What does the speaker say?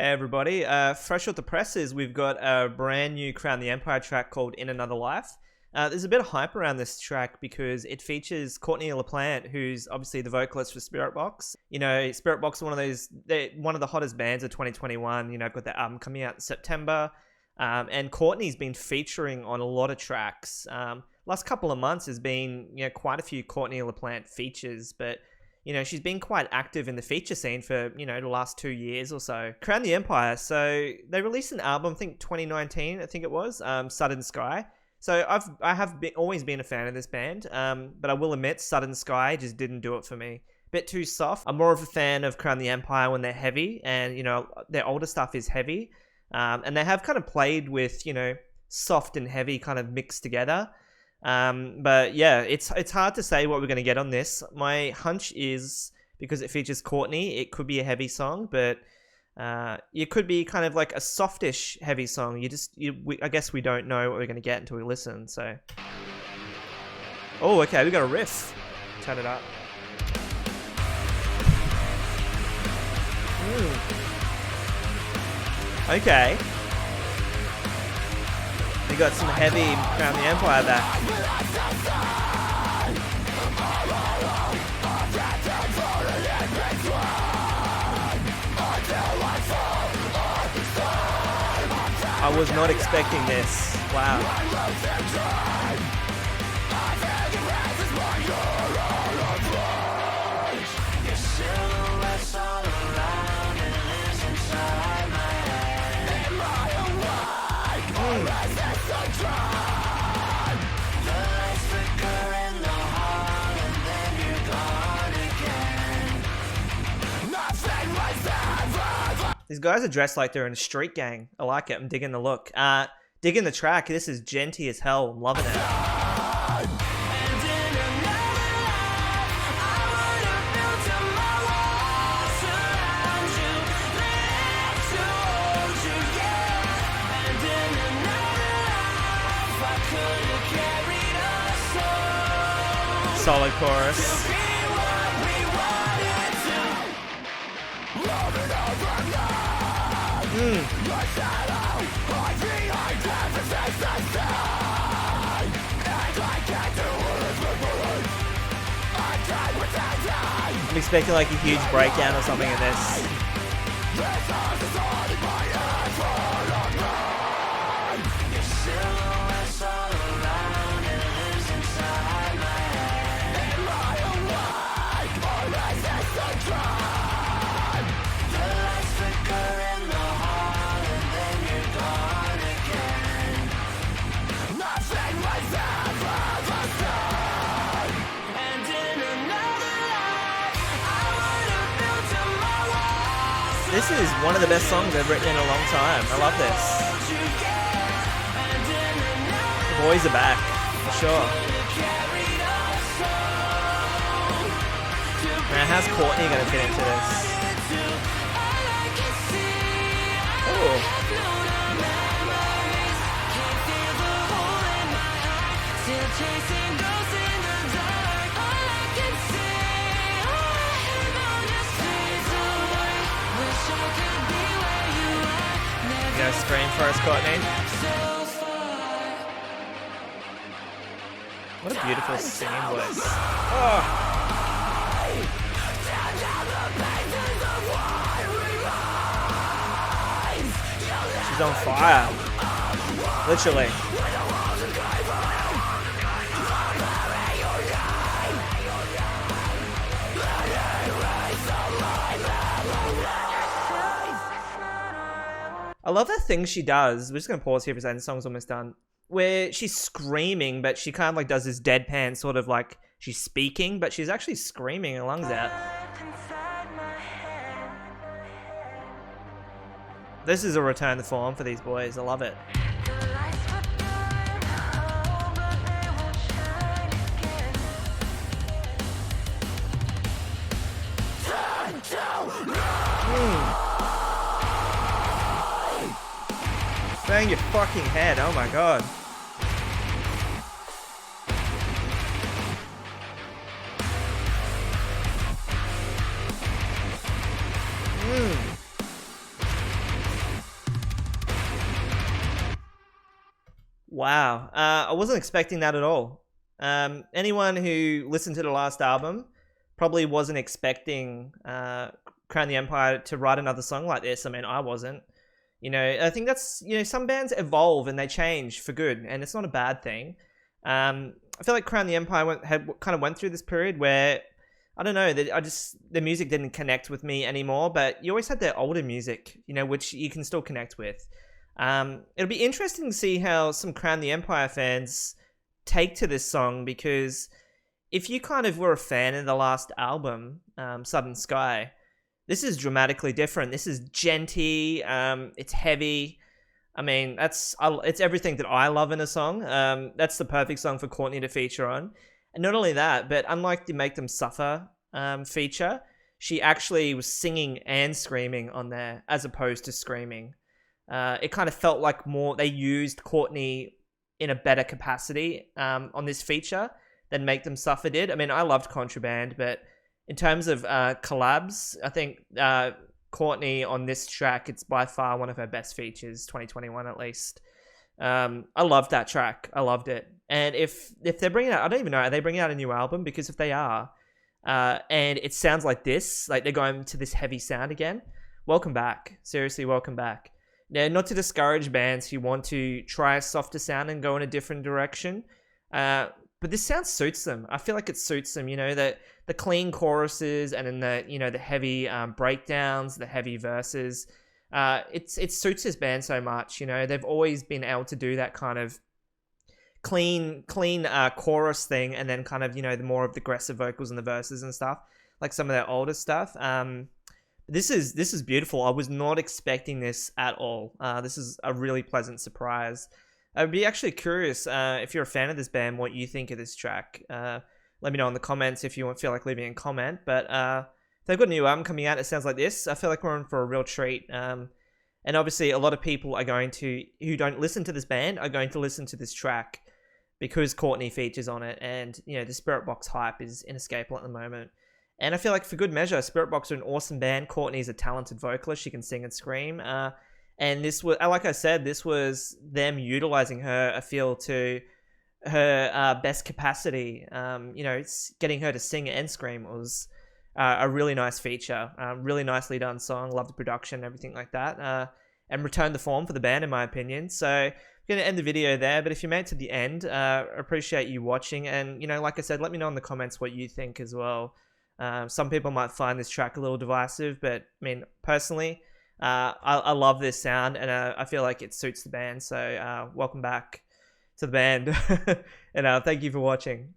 Hey everybody, fresh off the presses, we've got a brand new Crown the Empire track called In Another Life. There's a bit of hype around this track because it features Courtney LaPlante, who's obviously the vocalist for Spiritbox. You know, Spiritbox are they're one of the hottest bands of 2021. You know, I've got their album coming out in September. And Courtney's been featuring on a lot of tracks. Last couple of months has been, quite a few Courtney LaPlante features, but she's been quite active in the feature scene for, the last 2 years or so. Crown the Empire. So they released an album, I think 2019, I think it was, Sudden Sky. So I have always been a fan of this band, but I will admit Sudden Sky just didn't do it for me. Bit too soft. I'm more of a fan of Crown the Empire when they're heavy, and, their older stuff is heavy. And they have kind of played with, soft and heavy kind of mixed together. But yeah, it's hard to say what we're going to get on this. My hunch is, because it features Courtney, it could be a heavy song, but it could be kind of like a softish heavy song. I guess we don't know what we're going to get until we listen. So, oh, okay, we got a riff. Turn it up. Okay. We got some heavy Crown the Empire back. I was not expecting this. Wow. These guys are dressed like they're in a street gang. I like it. I'm digging the look. Digging the track. This is genty as hell. I'm loving it. Solid chorus. I'm expecting like a huge breakdown or something in this. This is one of the best songs I've written in a long time. I love this. The boys are back, for sure. Now, how's Courtney going to fit into this? Oh. Scream for us, Courtney. What a beautiful singing voice. Oh. She's on fire. Literally. I love that thing she does. We're just going to pause here for a second. The song's almost done. Where she's screaming, but she kind of like does this deadpan sort of like she's speaking, but she's actually screaming her lungs out. This is a return to form for these boys. I love it. Bang your fucking head, oh my god. Wow. I wasn't expecting that at all. Anyone who listened to the last album probably wasn't expecting Crown the Empire to write another song like this. I mean, I wasn't. I think that's, some bands evolve and they change for good, and it's not a bad thing. I feel like Crown the Empire went through this period where, I don't know, the music didn't connect with me anymore, but you always had their older music, which you can still connect with. It'll be interesting to see how some Crown the Empire fans take to this song, because if you kind of were a fan of the last album, Southern Sky, this is dramatically different. This is genty, it's heavy. I mean, it's everything that I love in a song. That's the perfect song for Courtney to feature on. And not only that, but unlike the Make Them Suffer feature, she actually was singing and screaming on there as opposed to screaming. It kind of felt like they used Courtney in a better capacity on this feature than Make Them Suffer did. I mean, I loved Contraband, but in terms of collabs, I think Courtney on this track, it's by far one of her best features, 2021 at least. I loved that track. I loved it. And if they're bringing out, I don't even know, are they bringing out a new album? Because if they are, and it sounds like this, like they're going to this heavy sound again, welcome back. Seriously, welcome back. Now, not to discourage bands who want to try a softer sound and go in a different direction, but this sound suits them. I feel like it suits them, that the clean choruses and then the heavy breakdowns, the heavy verses. It suits this band so much. They've always been able to do that kind of clean chorus thing, and then kind of the more of the aggressive vocals in the verses and stuff, like some of their older stuff. This is beautiful. I was not expecting this at all. This is a really pleasant surprise. I'd be actually curious if you're a fan of this band, what you think of this track. Let me know in the comments if you feel like leaving a comment. But they've got a new album coming out. It sounds like this. I feel like we're in for a real treat. And obviously, a lot of people who don't listen to this band are going to listen to this track because Courtney features on it. And, the Spirit Box hype is inescapable at the moment. And I feel like for good measure, Spirit Box are an awesome band. Courtney's a talented vocalist. She can sing and scream. And this was, like I said, this was them utilizing her, I feel, to her best capacity. It's getting her to sing and scream was a really nice feature. Really nicely done song. Love the production, everything like that. And returned the form for the band, in my opinion. So I'm going to end the video there. But if you made it to the end, appreciate you watching. And, like I said, let me know in the comments what you think as well. Some people might find this track a little divisive, but I mean, personally, I love this sound, and I feel like it suits the band. So welcome back to the band, and thank you for watching.